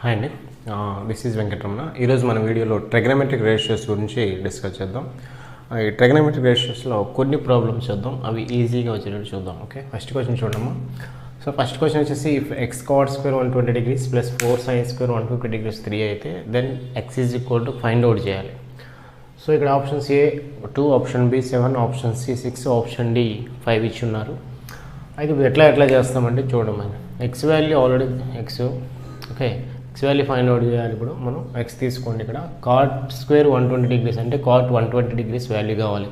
Hi అండి, this is Venkataramana. ఈరోజు మన వీడియోలో ట్రిగనోమెట్రిక్ రేషియోస్ గురించి డిస్కస్ చేద్దాం. ఈ ట్రిగనోమెట్రిక్ రేషియోస్లో కొన్ని ప్రాబ్లమ్స్ చేద్దాం, అవి ఈజీగా వచ్చేటట్టు చూద్దాం. ఓకే, ఫస్ట్ క్వశ్చన్ చూడమ్మా. సో ఫస్ట్ క్వశ్చన్ వచ్చేసి if x cot square 120 degrees plus 4 sin square 150 degrees 3 అయితే then x is equal to find out చేయాలి. సో ఇక్కడ options A 2, option B 7, option C 6, option D 5 ఇచ్చి ఉన్నారు. అయితే ఇప్పుడు ఎట్లా చేస్తామంటే చూడమని x value already x, okay, x value find out చేయాలి. ఇప్పుడు మనం ఎక్స్ తీసుకోండి. ఇక్కడ కాట్ స్క్వేర్ 120 degrees అంటే కాట్ 120 degrees వాల్యూ కావాలి.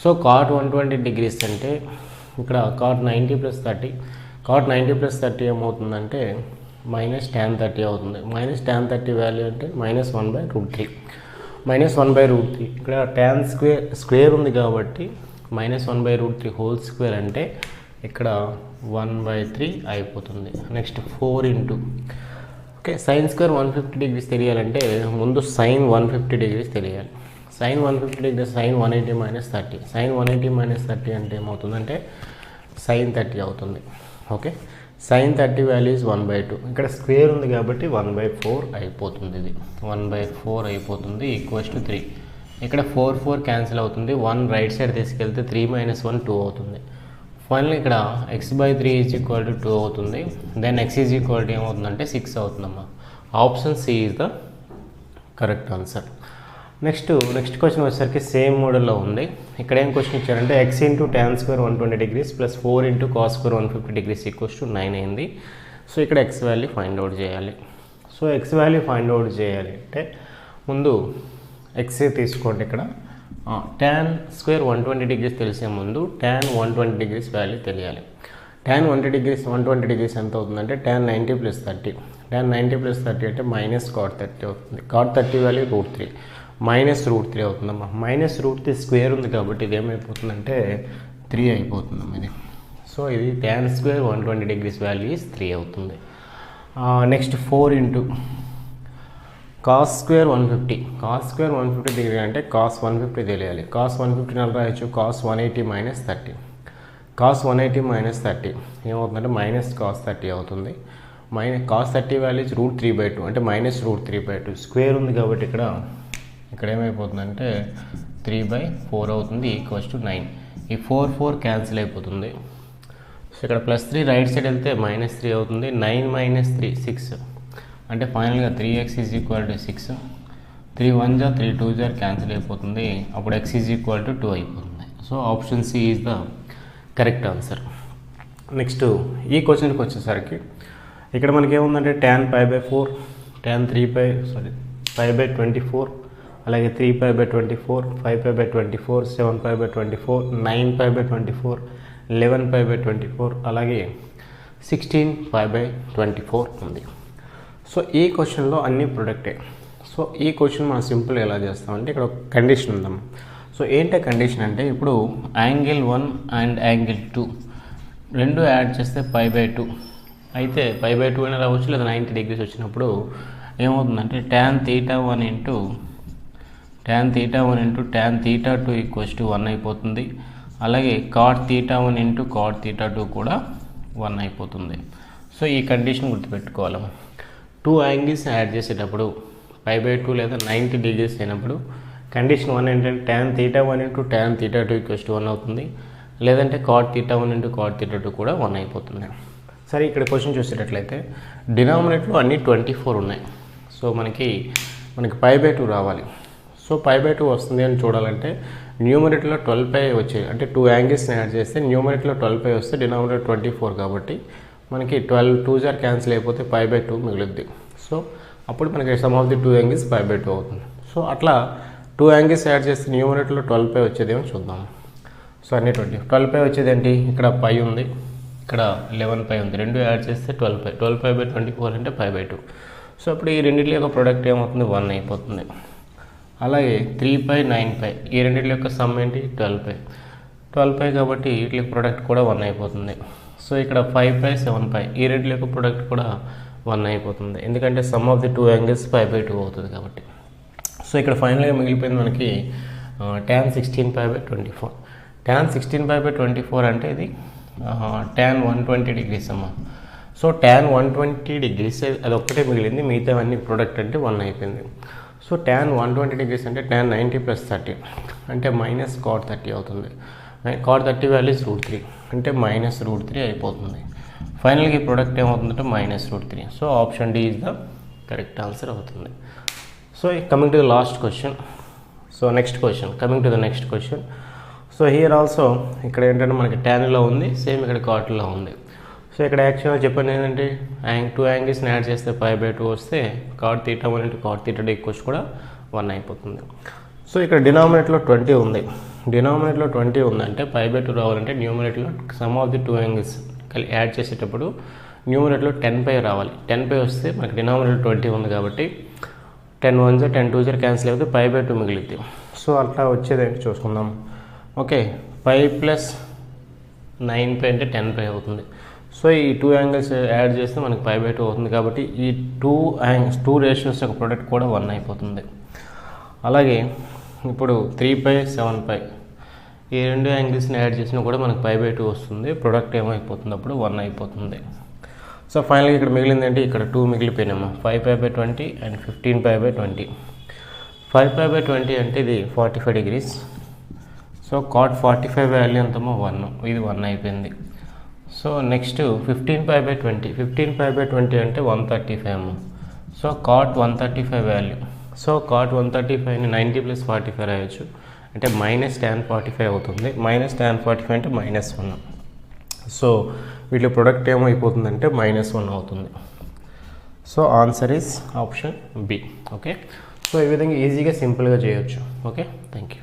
సో కాట్ 120 degrees అంటే ఇక్కడ కాట్ 90 + 30, కాట్ 90 + 30 ఏమవుతుందంటే మైనస్ tan 30 అవుతుంది. మైనస్ tan 30 వాల్యూ అంటే -1/√3, -1/√3. ఇక్కడ tan స్క్వేర్ ఉంది కాబట్టి -1/√3 హోల్ స్క్వేర్ అంటే ఇక్కడ 1/3 అయిపోతుంది. Next 4 into, okay, sine square 150 degrees తెలియాలంటే ముందు సైన్ 150 degrees తెలియాలి. సైన్ 150 degrees సైన్ 180 - 30, సైన్ 180 - 30 అంటే ఏమవుతుందంటే సైన్ 30 అవుతుంది. Okay, sine 30 value is 1/2. ఇక్కడ స్క్వేర్ ఉంది కాబట్టి 1/4 అయిపోతుంది. ఇది 1/4 అయిపోతుంది ఈక్వల్స్ టు 3. ఇక్కడ 4 క్యాన్సిల్ అవుతుంది. 1 రైట్ సైడ్ తీసుకెళ్తే 3 - 1 2 అవుతుంది. ఫైనల్ ఇక్కడ x/3 ఈజ్ ఈక్వల్ టు 2 అవుతుంది. Then x is equal to ఏమవుతుందంటే 6 అవుతుందమ్మా. Option C is the correct answer. Next question వచ్చేసరికి సేమ్ మోడల్లో ఉంది. ఇక్కడ ఏం క్వశ్చన్ ఇచ్చారంటే x into tan square 120 degrees plus 4 into cos square 150 degrees equals to 9 అయింది. సో ఇక్కడ x వాల్యూ ఫైండ్ అవుట్ చేయాలి. So x value find out చేయాలి అంటే ముందు x తీసుకోండి. ఇక్కడ tan స్క్వేర్ 120 degrees తెలిసే ముందు tan 120 degrees వాల్యూ తెలియాలి. tan 120 degrees ఎంత అవుతుందంటే tan 90 + 30, tan 90 + 30 అంటే మైనస్ cot 30 అవుతుంది. cot 30 వాల్యూ √3, -√3 అవుతుందమ్మా. -√3 స్క్వేర్ ఉంది కాబట్టి ఇది ఏమైపోతుందంటే 3 అయిపోతుందమ్మా ఇది. సో ఇది tan square 120 degrees value is 3 అవుతుంది. Next 4 into cos square 150, cos square 150 degree అంటే కాస్ 150 తెలియాలి. కాస్ 150 నల్ రాయొచ్చు. కాస్ 180 - 30, కాస్ 180 - 30 ఏమవుతుందంటే మైనస్ కాస్ 30 అవుతుంది. కాస్ 30 వాల్యూ √3/2 అంటే -√3/2. స్క్వేర్ ఉంది కాబట్టి ఇక్కడ ఏమైపోతుందంటే 3/4 అవుతుంది ఈక్వల్స్ టు 9. ఈ 4 క్యాన్సిల్ అయిపోతుంది. సో ఇక్కడ +3 రైట్ సైడ్ వెళ్తే -3 అవుతుంది. 9 - 3 6 అంటే ఫైనల్గా 3x ఈజ్ ఈక్వల్ టు 6. 3 1 జా 3 2 జా క్యాన్సిల్ అయిపోతుంది. అప్పుడు x ఈజ్ ఈక్వల్ టు 2 అయిపోతుంది. So option C is the correct answer. Next ఈ క్వశ్చన్కి వచ్చేసరికి ఇక్కడ మనకి ఏముందంటే tan π/4, tan π/24, అలాగే 3π/24, 5π/24, 7π/24, 9π/24, 11π/24, అలాగే 16π/24 ఉంది. సో ఈ క్వశ్చన్లో అన్ని ప్రొడక్టే. సో ఈ క్వశ్చన్ మనం సింపుల్ ఎలా చేస్తామంటే ఇక్కడ ఒక కండిషన్ ఉందాం. సో ఏంటి కండిషన్ అంటే ఇప్పుడు యాంగిల్ 1 అండ్ యాంగిల్ 2 రెండు యాడ్ చేస్తే π/2 అయితే π/2 అయినా రావచ్చు, లేదా 90 degrees వచ్చినప్పుడు ఏమవుతుందంటే tan θ1 into tan θ2 equals to 1 అయిపోతుంది. అలాగే cot θ1 ఇంటూ cot θ2 కూడా 1 అయిపోతుంది. సో ఈ కండిషన్ గుర్తుపెట్టుకోవాలి. 2 యాంగిల్స్ యాడ్ చేసేటప్పుడు π/2 లేదా 90 degrees అయినప్పుడు కండిషన్ 1 ఏంటంటే tan θ1 into tan θ2 equals to 1 అవుతుంది. లేదంటే cot θ1 ఇంటూ cot θ2 కూడా 1 అయిపోతుంది. సరే, ఇక్కడ క్వశ్చన్ చూసేటట్లయితే డినామినేట్లో అన్నీ 24 ఉన్నాయి. సో మనకి π/2 రావాలి. సో π/2 వస్తుంది అని చూడాలంటే న్యూమరేటర్లో 12π వచ్చాయి అంటే 2 యాంగిల్స్ని యాడ్ చేస్తే న్యూమరేటర్లో 12π వస్తే డినామినేటర్ 24 కాబట్టి మనకి 12 2 జార్ క్యాన్సిల్ అయిపోతే π/2 మిగులుద్ది. సో అప్పుడు మనకి సమ్ ఆఫ్ ది 2 యాంగిల్స్ π/2 అవుతుంది. సో అట్లా 2 యాంగిల్స్ యాడ్ చేస్తే న్యూమరేటర్లో 12π వచ్చేదేమో చూద్దాం. సో అన్ని 12π వచ్చేది ఏంటి, ఇక్కడ π ఉంది, ఇక్కడ 11π ఉంది. రెండు యాడ్ చేస్తే 12π, 12π/24 అంటే π/2. సో అప్పుడు ఈ రెండింటి యొక్క ప్రోడక్ట్ ఏమవుతుంది 1 అయిపోతుంది. అలాగే 3π 9π ఈ రెండింటి యొక్క సమ్ ఏంటి 12π కాబట్టి వీటి ప్రోడక్ట్ కూడా 1 అయిపోతుంది. సో ఇక్కడ 5π 7π ఈ రెండింటి యొక్క ప్రోడక్ట్ కూడా 1 అయిపోతుంది. ఎందుకంటే సమ్ ఆఫ్ ది 2 యాంగిల్స్ π/2 అవుతుంది కాబట్టి. సో ఇక్కడ ఫైనల్గా మిగిలిపోయింది మనకి tan 16π/24. tan 16π/24 అంటే ఇది tan 120 degrees అమ్మ. సో tan 120 degrees అది ఒక్కటే మిగిలింది, మిగతా అన్ని ప్రొడక్ట్ అంటే 1 అయిపోయింది. సో tan 120 degrees అంటే tan 90 + 30 అంటే మైనస్ cot 30 అవుతుంది. cot 30 వాల్యూ ఇస్ √3 అంటే మైనస్ √3 అయిపోతుంది. ఫైనల్గా ఈ ప్రొడక్ట్ ఏమవుతుందంటే minus √3. So option D is the correct answer అవుతుంది. So coming to the last question. So next question, coming to the next question. So here also ఇక్కడ ఏంటంటే మనకి ట్యాన్లో ఉంది, సేమ్ ఇక్కడ కాట్లో ఉంది. సో ఇక్కడ యాక్చువల్గా చెప్పండి ఏంటంటే 2 యాంగిల్స్ని యాడ్ చేస్తే π/2 వస్తే cot θ 1 × cot θ ఈక్వల్స్ కూడా 1 అయిపోతుంది. సో ఇక్కడ డినామినేట్లో 20 ఉంది, డినామినేట్లో 20 ఉందంటే π/2 రావాలంటే న్యూమరేట్లో sum of the 2 angles add చేసేటప్పుడు న్యూమరేట్లో 10π రావాలి. 10π వస్తే మనకి డినామినేట్లో 20 ఉంది కాబట్టి 10 1s 10 2s క్యాన్సిల్ అయితే π/2 మిగిలిద్ది. సో అట్లా వచ్చేది ఏంటి చూసుకుందాం. ఓకే, π + 9π అంటే 10π అవుతుంది. సో ఈ 2 యాంగిల్స్ యాడ్ చేస్తే మనకి π/2 అవుతుంది కాబట్టి ఈ 2 రేషియోస్ యొక్క ప్రొడక్ట్ కూడా 1 అయిపోతుంది. అలాగే ఇప్పుడు 3π 7π ఈ 2 యాంగిల్స్ని యాడ్ చేసినా కూడా మనకి π/2 వస్తుంది, ప్రొడక్ట్ ఏమైపోతుంది అప్పుడు 1 అయిపోతుంది. సో ఫైనల్గా ఇక్కడ మిగిలింది ఏంటి, ఇక్కడ 2 మిగిలిపోయినాము, 5π/20 అండ్ 15π/20. 5π/20 అంటే ఇది 45 degrees. సో cot 45 వాల్యూ ఎంతమో 1, ఇది 1 అయిపోయింది. సో నెక్స్ట్ 15π/20, 15π/20 అంటే 135. So cot 135 value, so cot 135ని 90 + 45 రాయొచ్చు అంటే -tan 45 అవుతుంది. -tan 45 అంటే -1. సో వీటి ప్రొడక్ట్ ఏమైపోతుందంటే -1 అవుతుంది. So answer is option B. Okay, so ఈ విధంగా ఈజీగా సింపుల్గా చేయొచ్చు. Okay, thank you.